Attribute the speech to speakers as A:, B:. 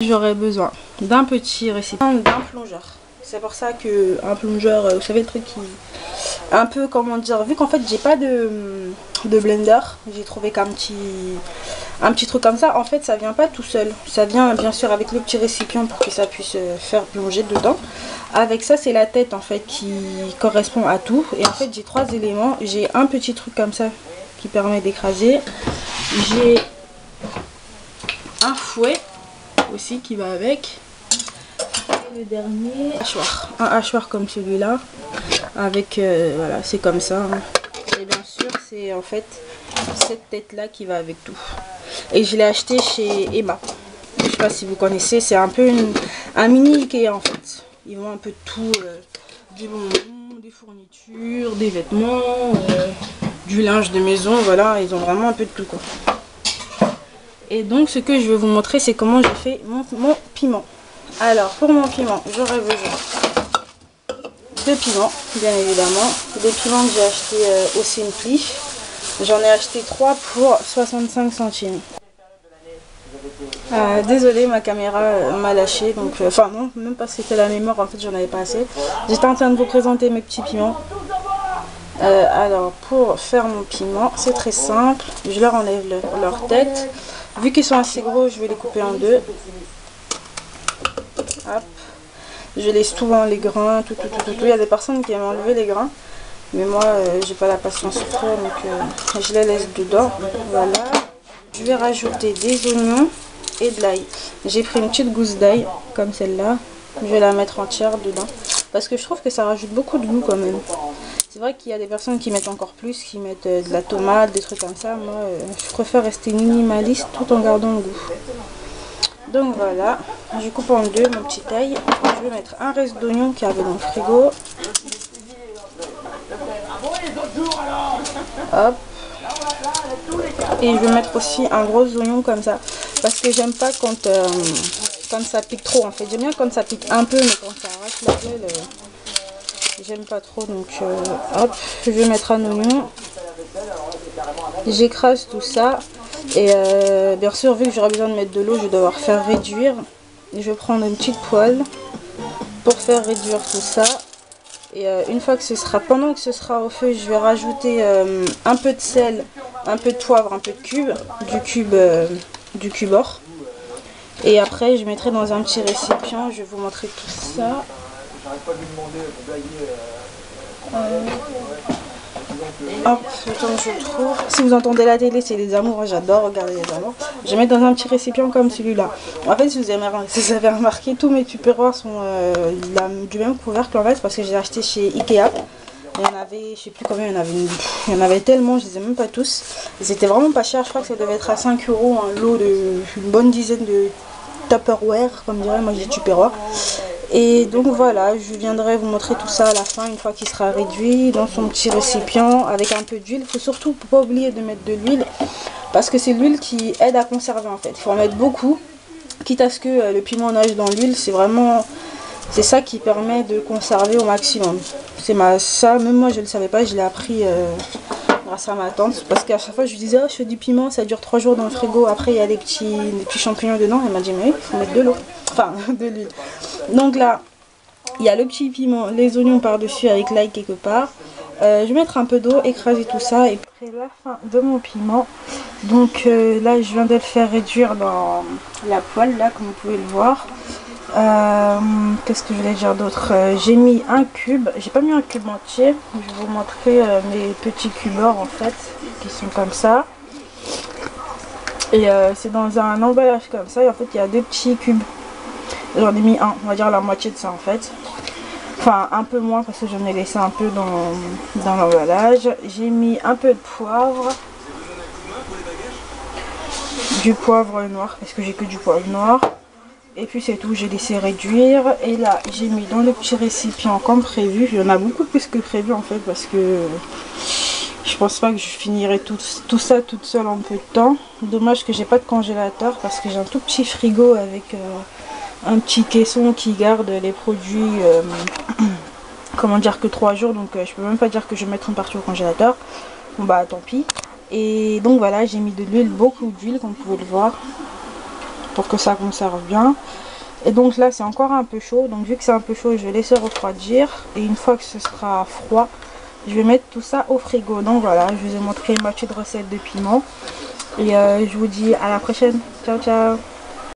A: J'aurais besoin d'un petit récipient, d'un plongeur. C'est pour ça que un plongeur, vous savez le truc qui... Un peu, comment dire, vu qu'en fait j'ai pas de blender, j'ai trouvé qu'un petit truc comme ça, en fait ça vient pas tout seul. Ça vient bien sûr avec le petit récipient pour que ça puisse faire plonger dedans. Avec ça c'est la tête en fait qui correspond à tout. Et en fait j'ai 3 éléments. J'ai un petit truc comme ça qui permet d'écraser. J'ai un fouet aussi qui va avec. Et le dernier, un hachoir comme celui-là. Avec, voilà, c'est comme ça. Hein. Et bien sûr, c'est en fait cette tête-là qui va avec tout. Et je l'ai acheté chez Emma. Je sais pas si vous connaissez, c'est un peu un mini Ikea en fait. Ils ont un peu de tout, des bonbons, des fournitures, des vêtements, du linge de maison, voilà. Ils ont vraiment un peu de tout quoi. Et donc ce que je vais vous montrer, c'est comment j'ai fait mon piment. Alors pour mon piment, j'aurais besoin de piments, bien évidemment. Des piments que j'ai acheté au Simply. J'en ai acheté 3 pour 65 centimes. Désolée, ma caméra m'a lâché. Donc, enfin non, même pas c'était la mémoire, en fait j'en avais pas assez. J'étais en train de vous présenter mes petits piments. Alors pour faire mon piment, c'est très simple. Je leur enlève leur tête. Vu qu'ils sont assez gros, je vais les couper en deux. Hop. Je laisse souvent les grains, tout. Il y a des personnes qui aiment enlever les grains. Mais moi, j'ai pas la patience pour ça, donc je les laisse dedans. Voilà. Je vais rajouter des oignons et de l'ail. J'ai pris une petite gousse d'ail, comme celle-là. Je vais la mettre entière dedans. Parce que je trouve que ça rajoute beaucoup de goût quand même. C'est vrai qu'il y a des personnes qui mettent encore plus, qui mettent de la tomate, des trucs comme ça. Moi, je préfère rester minimaliste tout en gardant le goût. Donc voilà, je coupe en deux mon petit ail. Je vais mettre un reste d'oignon qui avait dans le frigo. Hop. Et je vais mettre aussi un gros oignon comme ça. Parce que j'aime pas quand ça pique trop en fait. J'aime bien quand ça pique un peu, mais quand ça arrache la gueule, j'aime pas trop. Donc hop, je vais mettre un oignon. J'écrase tout ça. Et bien sûr, vu que j'aurai besoin de mettre de l'eau, je vais devoir faire réduire. Et je vais prendre une petite poêle pour faire réduire tout ça. Et une fois que pendant que ce sera au feu, je vais rajouter un peu de sel, un peu de poivre, un peu de du cube or. Et après, je mettrai dans un petit récipient. Je vais vous montrer tout ça. Hop, le temps que je le trouve. Si vous entendez la télé, c'est les amours. J'adore regarder les amours. Je vais mettre dans un petit récipient comme celui-là. En fait, si vous avez remarqué, tous mes tupperwares sont du même couvercle en fait, parce que j'ai acheté chez Ikea. Il y en avait, je sais plus combien, il y en avait tellement, je les ai même pas tous. C'était vraiment pas cher, je crois que ça devait être à 5 € un lot de une bonne dizaine de Tupperware, comme dirait moi j'ai tupperware. Et donc voilà, je viendrai vous montrer tout ça à la fin, une fois qu'il sera réduit dans son petit récipient avec un peu d'huile. Il faut surtout pas oublier de mettre de l'huile, parce que c'est l'huile qui aide à conserver en fait. Il faut en mettre beaucoup, quitte à ce que le piment nage dans l'huile, c'est ça qui permet de conserver au maximum. Ça, même moi je le savais pas, je l'ai appris grâce à ma tante, parce qu'à chaque fois je lui disais oh, je fais du piment, ça dure 3 jours dans le frigo, après il y a des petits champignons dedans. Elle m'a dit mais oui, il faut mettre de l'eau, enfin de l'huile. Donc là il y a le petit piment, les oignons par dessus avec l'ail quelque part. Je vais mettre un peu d'eau, écraser tout ça, et puis la fin de mon piment. Donc là je viens de le faire réduire dans la poêle là, comme vous pouvez le voir. Qu'est-ce que je voulais dire d'autre? J'ai mis un cube, j'ai pas mis un cube entier, je vais vous montrer mes petits cubes or en fait, qui sont comme ça. Et c'est dans un emballage comme ça, et en fait il y a 2 petits cubes. J'en ai mis un, on va dire la moitié de ça en fait. Enfin un peu moins parce que j'en ai laissé un peu dans l'emballage. J'ai mis un peu de poivre. Du poivre noir, parce que j'ai que du poivre noir. Et puis c'est tout, j'ai laissé réduire. Et là j'ai mis dans le petit récipient comme prévu. Il y en a beaucoup plus que prévu en fait, parce que je pense pas que je finirai tout ça toute seule en peu de temps. Dommage que j'ai pas de congélateur, parce que j'ai un tout petit frigo avec un petit caisson qui garde les produits comment dire que 3 jours. Donc je peux même pas dire que je vais mettre une partie au congélateur. Bon bah tant pis. Et donc voilà, j'ai mis de l'huile, beaucoup d'huile comme vous pouvez le voir. pour que ça conserve bien. Et donc là c'est encore un peu chaud, donc vu que c'est un peu chaud je vais laisser refroidir et une fois que ce sera froid je vais mettre tout ça au frigo. Donc voilà, je vous ai montré ma petite recette de piment et je vous dis à la prochaine. Ciao ciao.